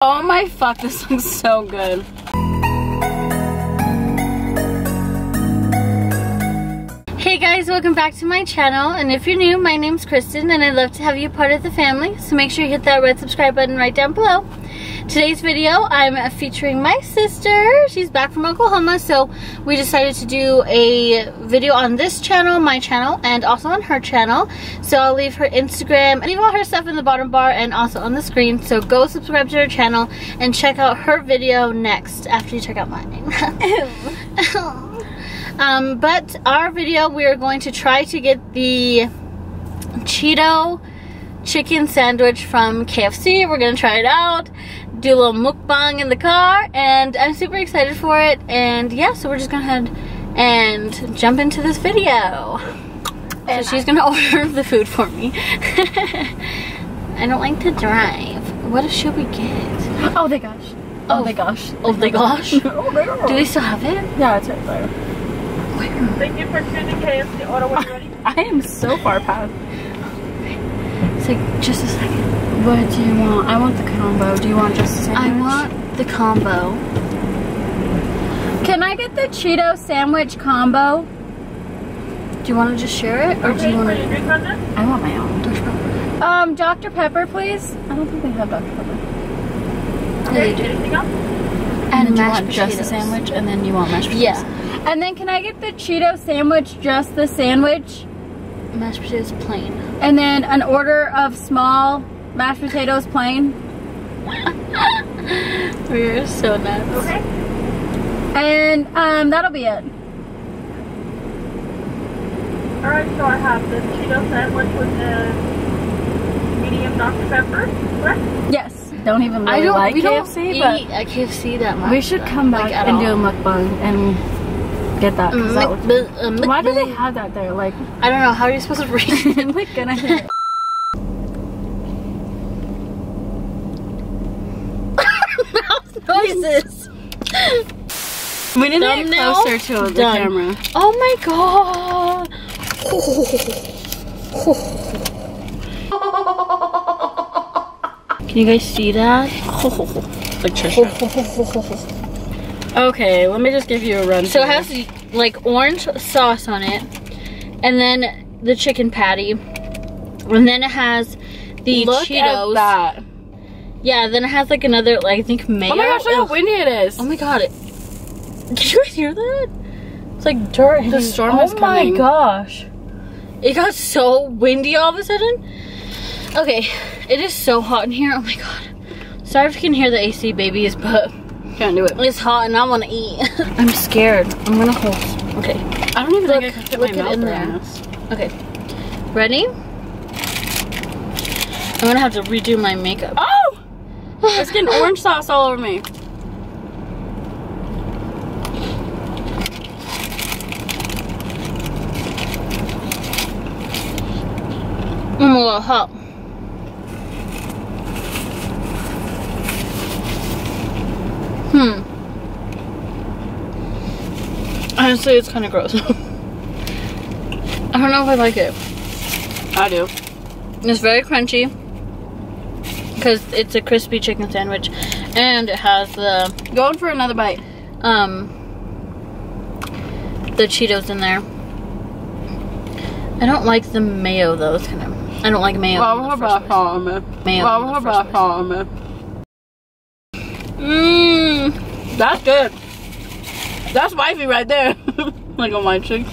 Oh my fuck, this looks so good. Hey guys, welcome back to my channel, and if you're new, my name's Kristen and I'd love to have you part of the family, so make sure you hit that red subscribe button right down below. Today's video, I'm featuring my sister. She's back from Oklahoma, so we decided to do a video on this channel, my channel, and also on her channel. So I'll leave her Instagram, leave all her stuff in the bottom bar and also on the screen, so go subscribe to her channel and check out her video next after you check out mine. But our video, we are going to try to get the CHEETO chicken sandwich from KFC. We're gonna try it out, do a little mukbang in the car, and I'm super excited for it. And yeah, so we're just gonna head and jump into this video. So she's gonna order the food for me. I don't like to drive. What should we get? Oh my gosh. Oh my gosh. Oh my gosh. Oh my gosh. Do they still have it? Yeah, it's right there. Thank you for choosing KFC. Order when you're ready. I am so far past. It's like, just a second. What do you want? I want the combo. Do you want just a sandwich? I want the combo. Can I get the CHEETO sandwich combo? Do you want to just share it, or do you want to? Drink on this? I want my own. Dr. Pepper, please. I don't think they have Dr. Pepper. Okay, anything else? And mashed you want just the potatoes. sandwich, and then you want mashed potatoes. Yeah. And then can I get the CHEETO sandwich, just the sandwich? Mashed potatoes plain. And then an order of small mashed potatoes plain. We're so nuts. Okay. And that'll be it. Alright, so I have the CHEETO sandwich with the medium Dr. Pepper, correct? Yes. Don't even really like we KFC, don't eat at KFC that much. we should come back and do a mukbang and get that. 'Cause that looks- why do they have that there? Like, I don't know. How are you supposed to read it? I'm like gonna hit it. Mouth noises. We need to get Thumbnail closer to the done. camera. Oh my god. Can you guys see that? Like okay, let me just give you a run. So it has like orange sauce on it, and then the chicken patty, and then it has the Look Cheetos. at that. Yeah, then it has like another, like I think mayo. Oh my gosh, look how windy it is. Oh my god! Did you guys hear that? It's like dirt. The storm is coming. Oh my gosh! It got so windy all of a sudden. Okay, it is so hot in here. Oh my god! Sorry if you can hear the AC babies, but Can't do it. it's hot and I want to eat. I'm scared. I'm gonna hold. Okay. I don't even Look, think I could fit look my it mouth in around there. this. Okay. Ready? I'm gonna have to redo my makeup. Oh! It's getting orange sauce all over me. I'm a little hot. Honestly, it's kind of gross. I don't know if I like it. I do. It's very crunchy because it's a crispy chicken sandwich, and it has the Going for another bite. the Cheetos in there. I don't like the mayo though. It's kind of, I don't like mayo. in the first place. Mayo in the first place. That's good. That's wifey right there. Like on my chick.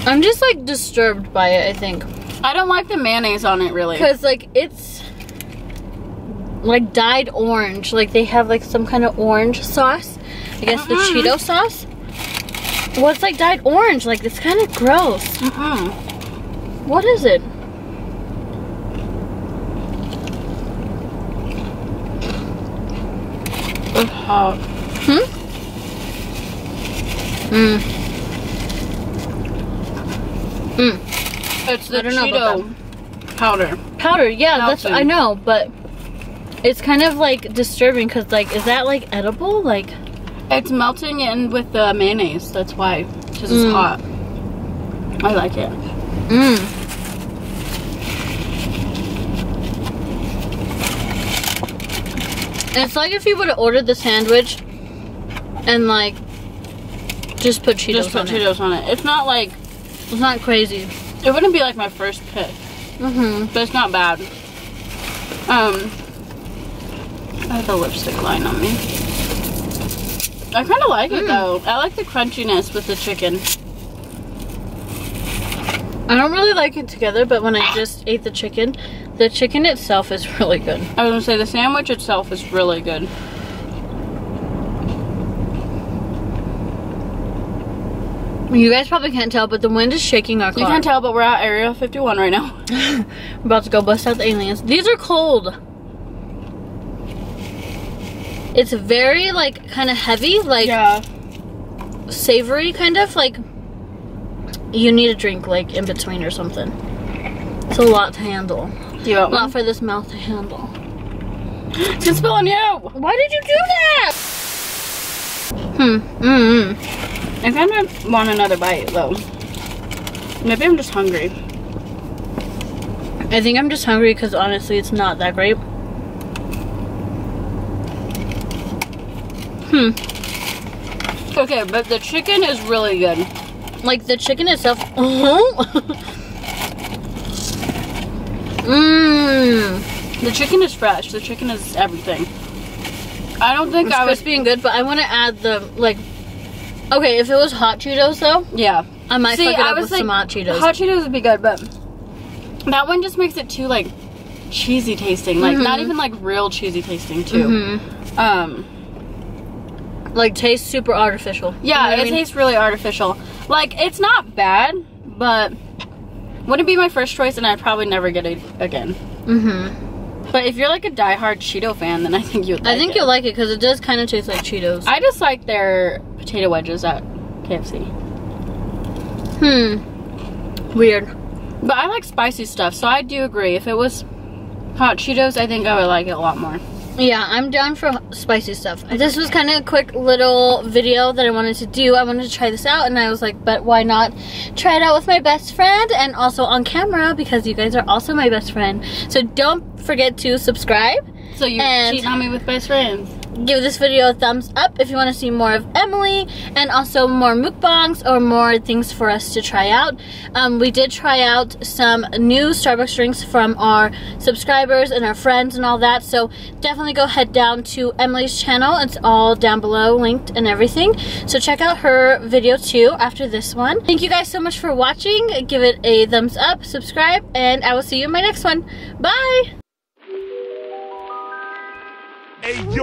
I'm just like disturbed by it, I think. I don't like the mayonnaise on it really. Because like it's like dyed orange. Like they have like some kind of orange sauce. I guess the Cheeto sauce. Well, it's like dyed orange. Like it's kind of gross. What is it? It's hot. It's the I don't know about Cheeto powder. Powder, yeah, that's Melting. I know, but it's kind of like disturbing because like, is that like edible? Like, It's melting in with the mayonnaise. That's why. Because it's hot. I like it. It's like if you would have ordered the sandwich and like just put Cheetos on it. It's not like, it's not crazy. It wouldn't be like my first pick. But it's not bad. I have the lipstick line on me. I kind of like it though. I like the crunchiness with the chicken. I don't really like it together, but when I just ate the chicken itself is really good. I was gonna say the sandwich itself is really good. You guys probably can't tell, but the wind is shaking our car. You can't tell, but we're at Area 51 right now. We're about to go bust out the aliens. These are cold. It's very, like, kind of heavy, like, savory, kind of, like, you need a drink, like, in between or something. It's a lot to handle. Do you want one? Not for this mouth to handle. It's gonna spill on you! Why did you do that? I kind of want another bite, though. Maybe I'm just hungry. I think I'm just hungry because, honestly, it's not that great. Okay, but the chicken is really good. Like, the chicken itself. The chicken is fresh. The chicken is everything. I don't think I was being good, but I want to add the, like, okay, if it was hot Cheetos, though, yeah, I might fuck it up with some hot Cheetos. Hot Cheetos would be good, but that one just makes it too, like, cheesy tasting. Like, not even, like, real cheesy tasting, too. Like, tastes super artificial. Yeah, you know it tastes really artificial. Like, it's not bad, but wouldn't be my first choice, and I'd probably never get it again. But if you're like a diehard Cheeto fan, then I think you would like it. I think you'll like it, because it does kind of taste like Cheetos. I just like their potato wedges at KFC. Weird. But I like spicy stuff, so I do agree. If it was hot Cheetos, I think I would like it a lot more. Yeah, I'm down for spicy stuff. This was kind of a quick little video that I wanted to do. I wanted to try this out, and I was like, but why not try it out with my best friend and also on camera, because you guys are also my best friend. So don't forget to subscribe. So you cheat on me with best friends. Give this video a thumbs up if you want to see more of Emily, and also more mukbangs or more things for us to try out. We did try out some new Starbucks drinks from our subscribers and our friends and all that, so definitely go head down to Emily's channel. It's all down below, linked and everything. So check out her video too after this one. Thank you guys so much for watching. Give it a thumbs up, subscribe, and I will see you in my next one. Bye! Hey, yo.